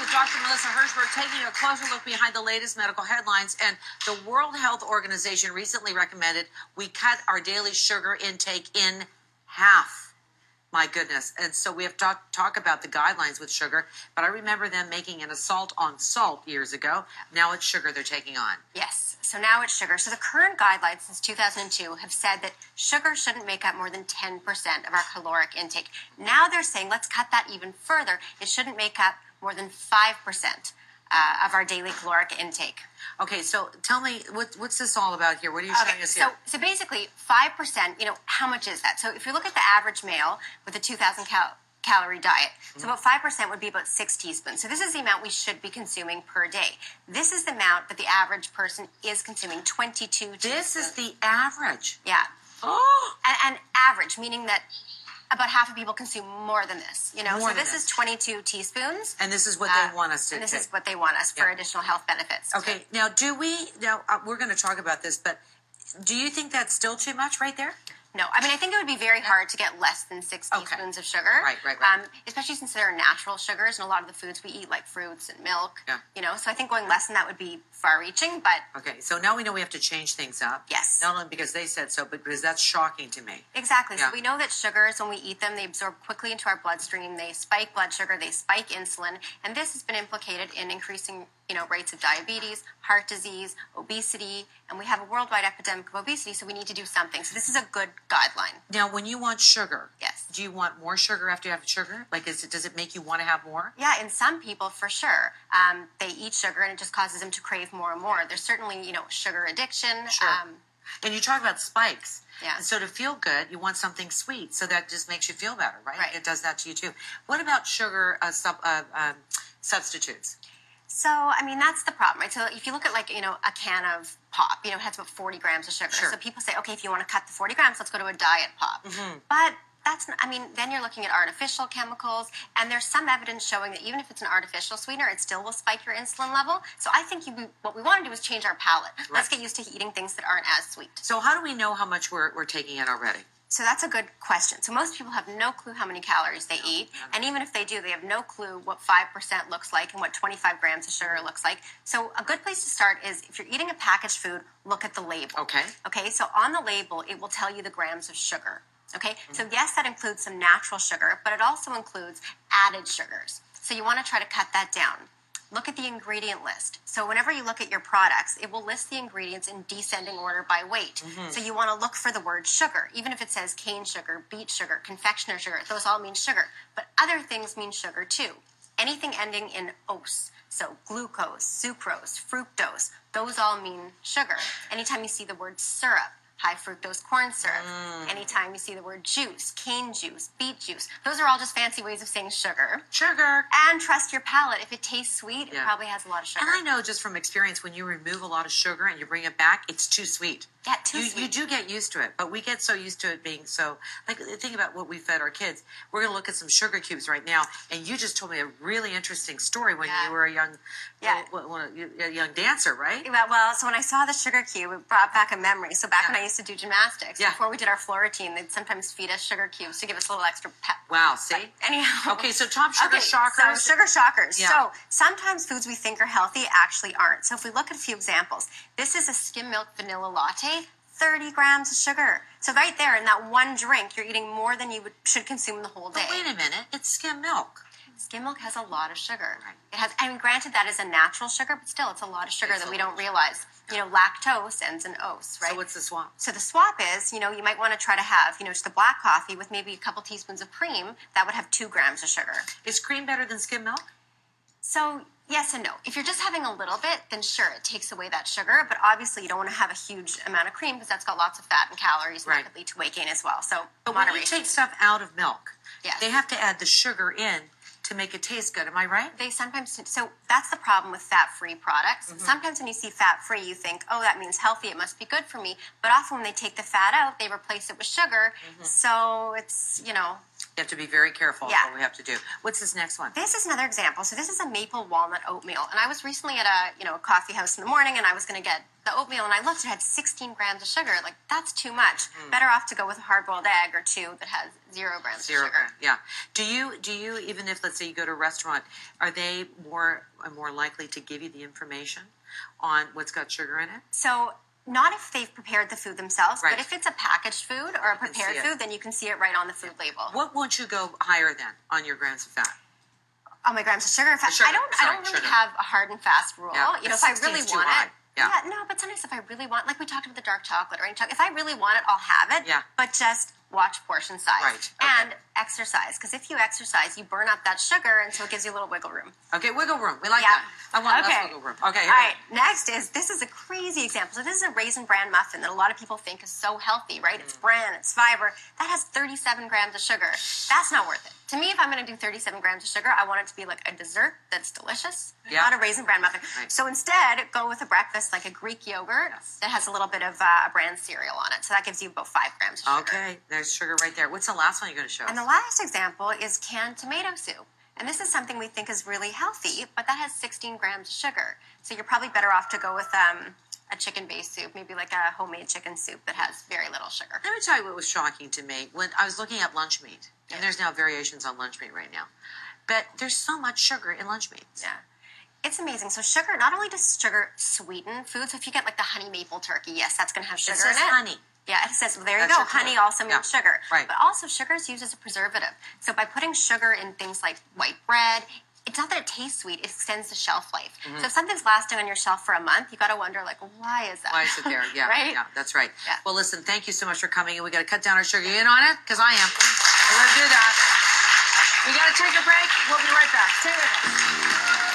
with Dr. Melissa Hershberg, taking a closer look behind the latest medical headlines. And the World Health Organization recently recommended we cut our daily sugar intake in half. My goodness. And so we have to talk about the guidelines with sugar, but I remember them making an assault on salt years ago. Now it's sugar they're taking on. Yes. So now it's sugar. So the current guidelines since 2002 have said that sugar shouldn't make up more than 10% of our caloric intake. Now they're saying let's cut that even further. It shouldn't make up more than 5% of our daily caloric intake. Okay, so tell me, what's this all about here? What are you showing us here? So basically, 5%, how much is that? So if you look at the average male with a 2,000 calorie diet, so about 5% would be about 6 teaspoons. So this is the amount we should be consuming per day. This is the amount that the average person is consuming, 22 teaspoons. This is the average? Yeah. Oh! And average, meaning that about half of people consume more than this, More so this is 22 teaspoons. And this is what they want us to And this take. is what they want us for additional health benefits. Okay, now we're going to talk about this, but do you think that's still too much right there? No, I think it would be very hard to get less than 6 teaspoons of sugar. Right. Especially since there are natural sugars in a lot of the foods we eat, like fruits and milk. Yeah. So I think going less than that would be far-reaching, but... Okay, so now we know we have to change things up. Yes. Not only because they said so, but because that's shocking to me. Exactly. Yeah. So we know that sugars, when we eat them, they absorb quickly into our bloodstream. They spike blood sugar. They spike insulin. And this has been implicated in increasing rates of diabetes, heart disease, obesity, and we have a worldwide epidemic of obesity, so we need to do something. So this is a good guideline. Now, when you want sugar, yes, do you want more sugar after you have sugar? Like, does it make you want to have more? Yeah, in some people, for sure. They eat sugar, and it just causes them to crave more and more. There's certainly, sugar addiction. Sure. And you talk about spikes. Yeah. And so to feel good, you want something sweet, so that just makes you feel better, right? Right. It does that to you, too. What about sugar substitutes? So, that's the problem, right? So if you look at, a can of pop, it has about 40 grams of sugar. Sure. So people say, okay, if you want to cut the 40 grams, let's go to a diet pop. Mm-hmm. But that's not, then you're looking at artificial chemicals, and there's some evidence showing that even if it's an artificial sweetener, it still will spike your insulin level. So I think what we want to do is change our palate. Right. Let's get used to eating things that aren't as sweet. So how do we know how much we're taking in already? So that's a good question. So most people have no clue how many calories they eat. And even if they do, they have no clue what 5% looks like and what 25 grams of sugar looks like. So a good place to start is if you're eating a packaged food, look at the label. Okay. Okay, so on the label, it will tell you the grams of sugar. Okay, so yes, that includes some natural sugar, but it also includes added sugars. So you want to try to cut that down. Look at the ingredient list. So whenever you look at your products, it will list the ingredients in descending order by weight. Mm-hmm. So you want to look for the word sugar. Even if it says cane sugar, beet sugar, confectioner sugar, those all mean sugar. But other things mean sugar too. Anything ending in ose, so glucose, sucrose, fructose, those all mean sugar. Anytime you see the word syrup, high fructose corn syrup. Anytime you see the word juice, cane juice, beet juice, those are all just fancy ways of saying sugar. Sugar. And trust your palate. If it tastes sweet, it probably has a lot of sugar. And I know just from experience, when you remove a lot of sugar and you bring it back, it's too sweet. Yeah, too sweet. You do get used to it, but we get so used to it being so... Like, think about what we fed our kids. We're going to look at some sugar cubes right now, and you just told me a really interesting story when you were a young dancer, right? Well, so when I saw the sugar cube, it brought back a memory. So back when I used to do gymnastics, before we did our floor routine, they'd sometimes feed us sugar cubes to give us a little extra pep. Wow, see? But anyhow. Okay, so top sugar shockers. So sugar shockers. Yeah. So sometimes foods we think are healthy actually aren't. So if we look at a few examples, this is a skim milk vanilla latte, 30 grams of sugar. So right there in that one drink, you're eating more than you should consume the whole day. But wait a minute, it's skim milk. Skim milk has a lot of sugar. Right. It has, granted that is a natural sugar, but still it's a lot of sugar that we don't realize. Lactose ends in ose, right? So what's the swap? So the swap is, you might want to try to have, just the black coffee with maybe a couple teaspoons of cream. That would have 2 grams of sugar. Is cream better than skim milk? So yes and no. If you're just having a little bit, then sure, it takes away that sugar. But obviously, you don't want to have a huge amount of cream because that's got lots of fat and calories, and that could lead to weight gain as well. So but when you take stuff out of milk, they have to add the sugar in to make it taste good. Am I right? They sometimes, so that's the problem with fat-free products. Mm-hmm. Sometimes when you see fat-free, you think, oh, that means healthy, it must be good for me. But often when they take the fat out, they replace it with sugar. Mm-hmm. So it's, You have to be very careful. What we have to do. What's this next one? This is another example. So this is a maple walnut oatmeal. And I was recently at a coffee house in the morning, and I was going to get the oatmeal, and I looked, it had 16 grams of sugar. Like, that's too much. Better off to go with a hard-boiled egg or two that has 0 grams of sugar. Yeah. Do you, even if, let's say, you go to a restaurant, are they more likely to give you the information on what's got sugar in it? So, not if they've prepared the food themselves, Right. but if it's a packaged food or a prepared food, then you can see it right on the food label. What won't you go higher then on your grams of fat? Oh, my grams of sugar. In fact, Sugar, I don't really have a hard and fast rule. Yeah, you know, if I really want it. Yeah. No, but sometimes if I really want, like we talked about the dark chocolate or any chocolate, if I really want it, I'll have it. Yeah. But just watch portion size. Right. Okay. And exercise. Because if you exercise, you burn up that sugar, and so it gives you a little wiggle room. Okay, wiggle room. We like that. I want less wiggle room. Okay. All right. Next this is a crazy example. So this is a Raisin Bran muffin that a lot of people think is so healthy, right? It's bran, it's fiber. That has 37 grams of sugar. That's not worth it. To me, if I'm going to do 37 grams of sugar, I want it to be like a dessert that's delicious, not a Raisin Bran muffin. Right. So instead, go with a breakfast like a Greek yogurt that has a little bit of a bran cereal on it. So that gives you about 5 grams of sugar. Okay, there's sugar right there. What's the last one you're going to show us? And the last example is canned tomato soup. And this is something we think is really healthy, but that has 16 grams of sugar. So you're probably better off to go with a chicken-based soup, maybe like a homemade chicken soup that has very little sugar. Let me tell you what was shocking to me. When I was looking at lunch meat, and there's now variations on lunch meat right now, but there's so much sugar in lunch meats. Yeah. It's amazing. So sugar, not only does sugar sweeten food, so if you get like the honey maple turkey, yes, that's going to have sugar in it. It says honey. Yeah, it says, well, there you That's go. your Honey clue. also means sugar. Right. But also sugar is used as a preservative. So by putting sugar in things like white bread, it's not that it tastes sweet, it extends the shelf life. So if something's lasting on your shelf for a month, you got to wonder, like, why is that? Why is it there? Yeah, right? Yeah, that's right. Yeah. Well, listen, thank you so much for coming, and we got to cut down our sugar. You in on it? Because I am. We're going to do that. We got to take a break. We'll be right back. Stay with us.